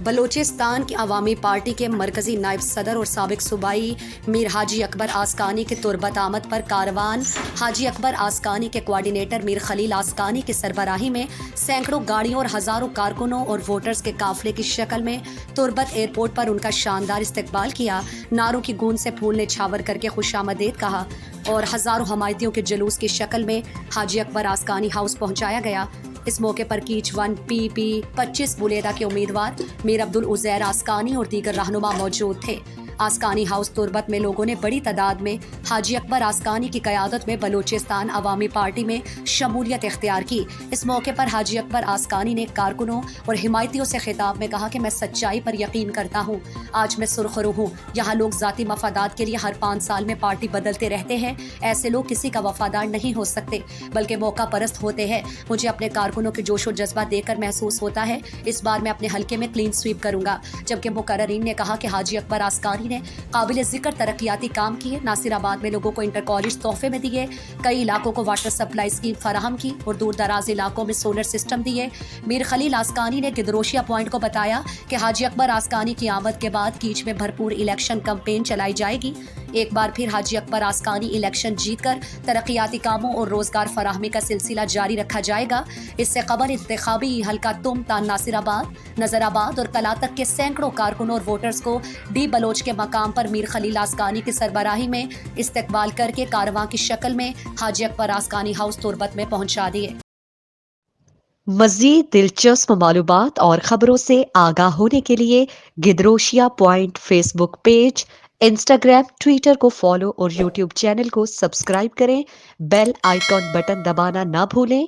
بلوچستان کی عوامی پارٹی کے مرکزی نائب صدر اور سابق صوبائی میر حاجی اکبر آسکانی کے تربت آمد پر کاروان حاجی اکبر آسکانی کے کوارڈینیٹر میر خلیل آسکانی کی سربراہی میں سینکڑوں گاڑیوں اور ہزاروں کارکنوں اور ووٹرز کے قافلے کی شکل میں تربت ایئرپورٹ پر ان کا شاندار استقبال کیا، نعروں کی گونج سے پھول نچھاور کر کے خوش آمدید کہا اور ہزاروں حمایتیوں کے جلوس کی شکل میں حاجی اکبر آسکانی ہاؤس پہنچایا گیا۔ اس موقع پر کیچ 1 PP 25 بلیدہ کے امیدوار میر عبدالعزیر آسکانی اور دیگر رہنما موجود تھے۔ آسکانی ہاؤس تربت میں لوگوں نے بڑی تعداد میں حاجی اکبر آسکانی کی قیادت میں بلوچستان عوامی پارٹی میں شمولیت اختیار کی۔ اس موقع پر حاجی اکبر آسکانی نے کارکنوں اور حمایتیوں سے خطاب میں کہا کہ میں سچائی پر یقین کرتا ہوں، آج میں سرخرو ہوں، یہاں لوگ ذاتی مفادات کے لیے ہر 5 سال میں پارٹی بدلتے رہتے ہیں، ایسے لوگ کسی کا وفادار نہیں ہو سکتے بلکہ موقع پرست ہوتے ہیں۔ مجھے اپنے کارکنوں کے جوش و جذبہ دیکھ کر محسوس ہوتا ہے اس بار میں اپنے حلقے میں کلین سویپ کروں گا۔ جبکہ مقررین نے کہا کہ حاجی اکبر آسکانی نے قابل ذکر ترقیاتی کام کیے، ناصر آباد میں لوگوں کو انٹر کالج تحفے میں دیے، کئی علاقوں کو واٹر سپلائی اسکیم فراہم کی اور دور دراز علاقوں میں سولر سسٹم دیے۔ میر خلیل آسکانی نے گدروشیا پوائنٹ کو بتایا کہ حاجی اکبر آسکانی کی آمد کے بعد کیچ میں بھرپور الیکشن کمپین چلائی جائے گی۔ ایک بار پھر حاجی اکبر آسکانی الیکشن جیت کر ترقیاتی کاموں اور روزگار فراہمی کا سلسلہ جاری رکھا جائے گا۔ اس سے قبل انتخابی حلقہ تم تا ناصر آباد، نظر آباد اور کلا تک کے سینکڑوں کارکنوں اور ووٹرز کو ڈی بلوچ کے مقام پر میر خلیل آسکانی کی سربراہی میں استقبال کر کے کارواں کی شکل میں حاجی اکبر آسکانی ہاؤس تربت میں پہنچا دیے۔ مزید دلچسپ معلومات اور خبروں سے آگاہ ہونے کے لیے Gedrosia point Facebook page, Instagram, Twitter کو فالو اور یوٹیوب چینل کو سبسکرائب کریں۔ بیل آئیکن بٹن دبانا نہ بھولیں